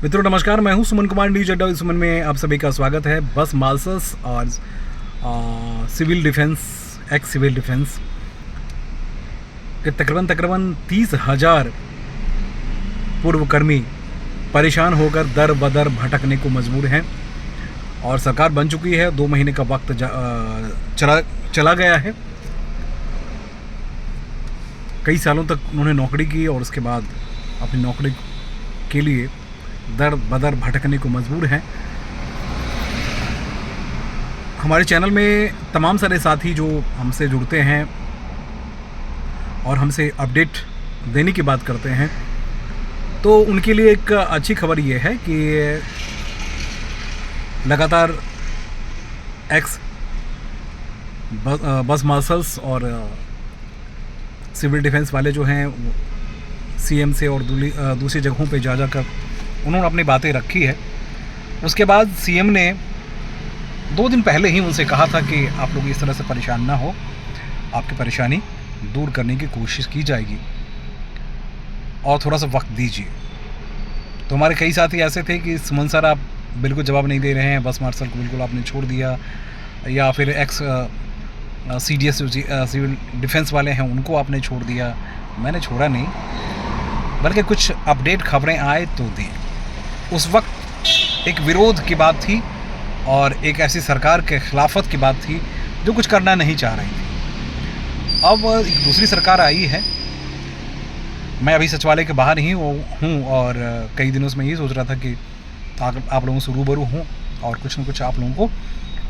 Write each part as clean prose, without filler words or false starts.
मित्रों नमस्कार, मैं हूं सुमन कुमार न्यूज अड्डा सुमन में आप सभी का स्वागत है। बस मार्शल्स और civil defence, ex civil defence के तकरीबन 30,000 पूर्वकर्मी परेशान होकर दर बदर भटकने को मजबूर हैं और सरकार बन चुकी है। 2 महीने का वक्त चला गया है। कई सालों तक उन्होंने नौकरी की और उसके बाद अपनी नौकरी के लिए दर बदर भटकने को मजबूर हैं। हमारे चैनल में तमाम सारे साथी जो हमसे जुड़ते हैं और हमसे अपडेट देने की बात करते हैं, तो उनके लिए एक अच्छी खबर ये है कि लगातार एक्स बस मार्शल्स और सिविल डिफेंस वाले जो हैं सीएम से और दूसरी जगहों पे जा कर उन्होंने अपनी बातें रखी है। उसके बाद सीएम ने 2 दिन पहले ही उनसे कहा था कि आप लोग इस तरह से परेशान ना हो, आपकी परेशानी दूर करने की कोशिश की जाएगी और थोड़ा सा वक्त दीजिए। तो हमारे कई साथी ऐसे थे कि सुमन सर आप बिल्कुल जवाब नहीं दे रहे हैं, बस मार्शल को बिल्कुल आपने छोड़ दिया, या फिर एक्स सीडीएस सिविल डिफेंस वाले हैं उनको आपने छोड़ दिया। मैंने छोड़ा नहीं, बल्कि कुछ अपडेट खबरें आए तो दें। उस वक्त एक विरोध की बात थी और एक ऐसी सरकार के खिलाफत की बात थी जो कुछ करना नहीं चाह रही थी। अब एक दूसरी सरकार आई है। मैं अभी सचिवालय के बाहर ही हूँ और कई दिनों से मैं ये सोच रहा था कि आप लोगों से रूबरू हूँ और कुछ न कुछ आप लोगों को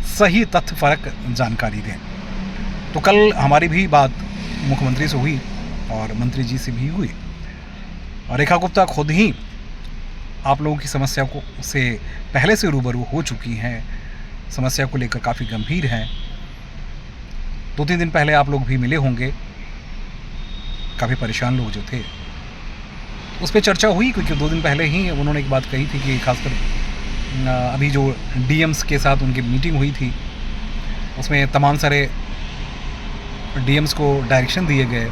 सही तथ्य फर्क जानकारी दें। तो कल हमारी भी बात मुख्यमंत्री से हुई और मंत्री जी से भी हुई और रेखा गुप्ता खुद ही आप लोगों की समस्या को से पहले से रूबरू हो चुकी हैं, समस्या को लेकर काफ़ी गंभीर हैं। 2-3 दिन पहले आप लोग भी मिले होंगे, काफ़ी परेशान लोग जो थे उस पर चर्चा हुई, क्योंकि 2 दिन पहले ही उन्होंने एक बात कही थी कि खासकर अभी जो डीएम्स के साथ उनकी मीटिंग हुई थी उसमें तमाम सारे डीएम्स को डायरेक्शन दिए गए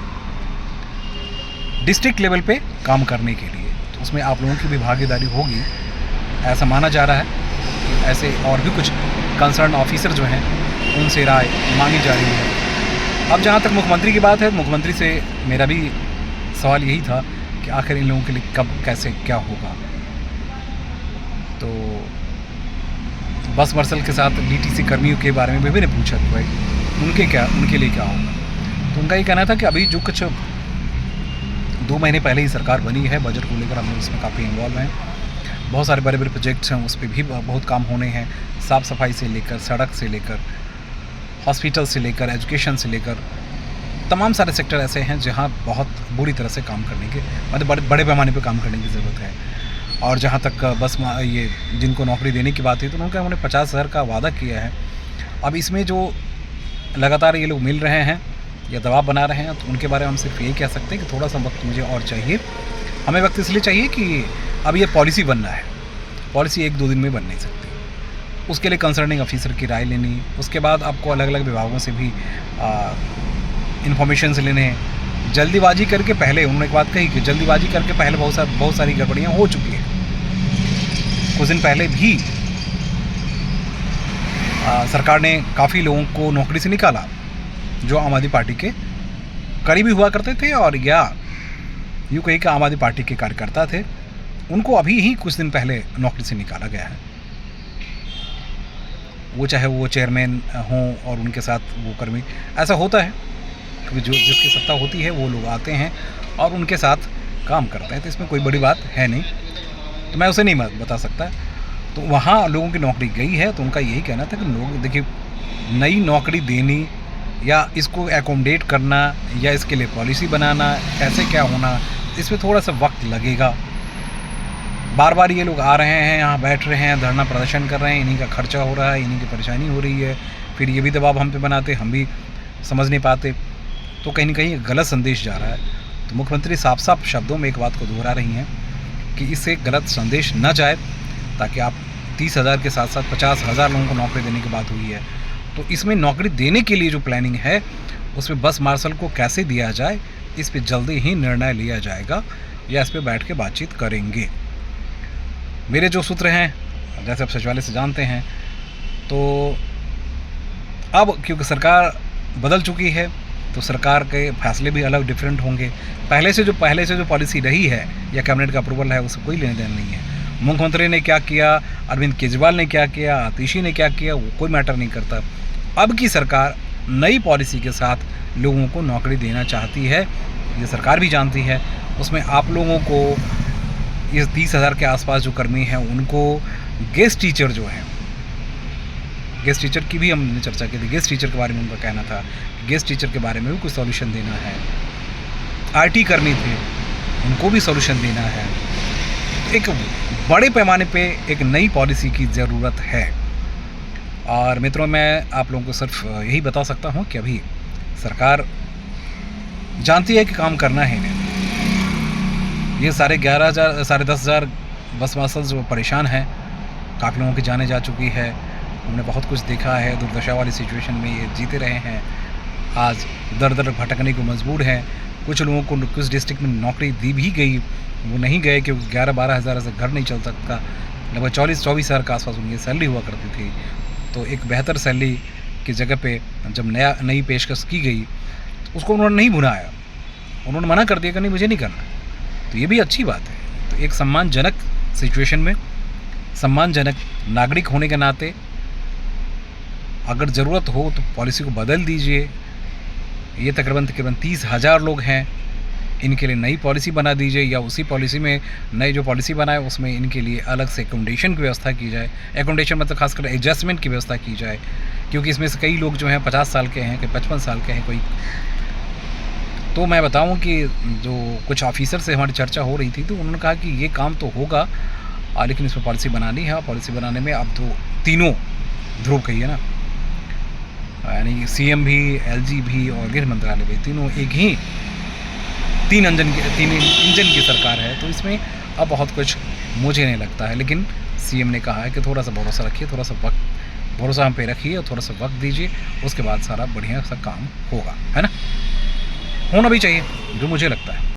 डिस्ट्रिक्ट लेवल पे काम करने के लिए। तो उसमें आप लोगों की भी भागीदारी होगी, ऐसा माना जा रहा है। ऐसे और भी कुछ कंसर्न ऑफिसर जो हैं उनसे राय मांगी जा रही है। अब जहाँ तक मुख्यमंत्री की बात है, मुख्यमंत्री से मेरा भी सवाल यही था कि आखिर इन लोगों के लिए कब कैसे क्या होगा। तो बस मार्शल के साथ डीटीसी कर्मियों के बारे में भी मैंने पूछा कि भाई उनके लिए क्या होगा। तो उनका ये कहना था कि अभी जो कुछ 2 महीने पहले ही सरकार बनी है, बजट को लेकर हम लोग इसमें काफ़ी इन्वॉल्व हैं। बहुत सारे बड़े बड़े प्रोजेक्ट्स हैं, उस पर भी बहुत काम होने हैं। साफ़ सफाई से लेकर, सड़क से लेकर, हॉस्पिटल से लेकर, एजुकेशन से लेकर तमाम सारे सेक्टर ऐसे हैं जहां बहुत बुरी तरह से काम करने के मतलब बड़े पैमाने पे काम करने की ज़रूरत है। और जहां तक बस ये जिनको नौकरी देने की बात है तो उन्होंने 50,000 का वादा किया है। अब इसमें जो लगातार ये लोग मिल रहे हैं या दबाव बना रहे हैं, तो उनके बारे में हम सिर्फ यही कह सकते हैं कि थोड़ा सा वक्त मुझे और चाहिए। हमें वक्त इसलिए चाहिए कि अब ये पॉलिसी बनना है। पॉलिसी 1-2 दिन में बन नहीं सकती। उसके लिए कंसर्निंग ऑफिसर की राय लेनी, उसके बाद आपको अलग अलग विभागों से भी इन्फॉर्मेशन से लेने हैं। जल्दीबाजी करके पहले उन्होंने एक बात कही कि जल्दीबाजी करके पहले बहुत सारी गड़बड़ियाँ हो चुकी हैं। कुछ दिन पहले भी सरकार ने काफ़ी लोगों को नौकरी से निकाला जो आम आदमी पार्टी के करीबी हुआ करते थे, और या यूँ कही कि आम आदमी पार्टी के कार्यकर्ता थे। उनको अभी ही कुछ दिन पहले नौकरी से निकाला गया है। वो चाहे वो चेयरमैन हों और उनके साथ वो कर्मी, ऐसा होता है क्योंकि जो जिसकी सत्ता होती है वो लोग आते हैं और उनके साथ काम करते हैं। तो इसमें कोई बड़ी बात है नहीं, तो मैं उसे नहीं बता सकता। तो वहाँ लोगों की नौकरी गई है, तो उनका यही कहना था कि लोग देखिए, नई नौकरी देनी या इसको एकोमोडेट करना या इसके लिए पॉलिसी बनाना, कैसे क्या होना, इसमें थोड़ा सा वक्त लगेगा। बार बार ये लोग आ रहे हैं, यहाँ बैठ रहे हैं, धरना प्रदर्शन कर रहे हैं, इन्हीं का खर्चा हो रहा है, इन्हीं की परेशानी हो रही है, फिर ये भी दबाव हम पे बनाते, हम भी समझ नहीं पाते। तो कहीं ना कहीं एक गलत संदेश जा रहा है। तो मुख्यमंत्री साफ साफ शब्दों में एक बात को दोहरा रही हैं कि इससे गलत संदेश न जाए, ताकि आप 30,000 के साथ साथ 50,000 लोगों को नौकरी देने की बात हुई है। तो इसमें नौकरी देने के लिए जो प्लानिंग है उसमें बस मार्शल को कैसे दिया जाए, इस पर जल्दी ही निर्णय लिया जाएगा या इस पर बैठ के बातचीत करेंगे। मेरे जो सूत्र हैं, जैसे आप सचिवालय से जानते हैं, तो अब क्योंकि सरकार बदल चुकी है तो सरकार के फैसले भी अलग डिफरेंट होंगे। पहले से जो पॉलिसी रही है या कैबिनेट का अप्रूवल है, उससे कोई लेने देना नहीं है। मुख्यमंत्री ने क्या किया, अरविंद केजरीवाल ने क्या किया, आतिशी ने क्या किया, वो कोई मैटर नहीं करता। अब की सरकार नई पॉलिसी के साथ लोगों को नौकरी देना चाहती है, ये सरकार भी जानती है। उसमें आप लोगों को ये 30,000 के आसपास जो कर्मी हैं उनको गेस्ट टीचर जो हैं, गेस्ट टीचर की भी हमने चर्चा की थी। गेस्ट टीचर के बारे में उनका कहना था कि गेस्ट टीचर के बारे में भी कुछ सॉल्यूशन देना है। आईटी कर्मी थे, उनको भी सॉल्यूशन देना है। एक बड़े पैमाने पे एक नई पॉलिसी की ज़रूरत है। और मित्रों, मैं आप लोगों को सिर्फ यही बता सकता हूँ कि अभी सरकार जानती है कि काम करना है इन्हें। ये साढ़े 10,000 बस मास्टर्स जो परेशान हैं, काफ़ी लोगों की जानें जा चुकी है। हमने बहुत कुछ देखा है, दुर्दशा वाली सिचुएशन में ये जीते रहे हैं, आज दर दर भटकने को मजबूर हैं। कुछ लोगों को कुछ डिस्ट्रिक्ट में नौकरी दी भी गई, वो नहीं गए क्योंकि 11-12 हज़ार से घर नहीं चल सकता। लगभग 24 हज़ार के आसपास उनकी सैलरी हुआ करती थी। तो एक बेहतर सैलरी की जगह पे जब नई पेशकश की गई तो उसको उन्होंने नहीं भुनाया, उन्होंने मना कर दिया कि नहीं, मुझे नहीं करना। तो ये भी अच्छी बात है। तो एक सम्मानजनक सिचुएशन में, सम्मानजनक नागरिक होने के नाते अगर ज़रूरत हो तो पॉलिसी को बदल दीजिए। ये तकरीबन 30,000 लोग हैं, इनके लिए नई पॉलिसी बना दीजिए, या उसी पॉलिसी में नई जो पॉलिसी बनाए उसमें इनके लिए अलग से एकोमोडेशन की व्यवस्था की जाए। एकोमोडेशन मतलब खासकर एडजस्टमेंट की व्यवस्था की जाए, क्योंकि इसमें से कई लोग जो हैं 50 साल के हैं, कोई 55 साल के हैं, कोई। तो मैं बताऊं कि जो कुछ ऑफिसर से हमारी चर्चा हो रही थी तो उन्होंने कहा कि ये काम तो होगा, लेकिन इसमें पॉलिसी बनानी है। पॉलिसी बनाने में अब तो तीनों ध्रुव कहिए ना, यानी सीएम भी, एलजी भी और गृह मंत्रालय भी, तीनों एक ही तीन इंजन की सरकार है। तो इसमें अब बहुत कुछ मुझे नहीं लगता है। लेकिन सीएम ने कहा है कि थोड़ा सा भरोसा रखिए, थोड़ा सा वक्त भरोसा हम पे रखिए और थोड़ा सा वक्त दीजिए, उसके बाद सारा बढ़िया सा काम होगा, है ना। होना भी चाहिए, जो मुझे लगता है।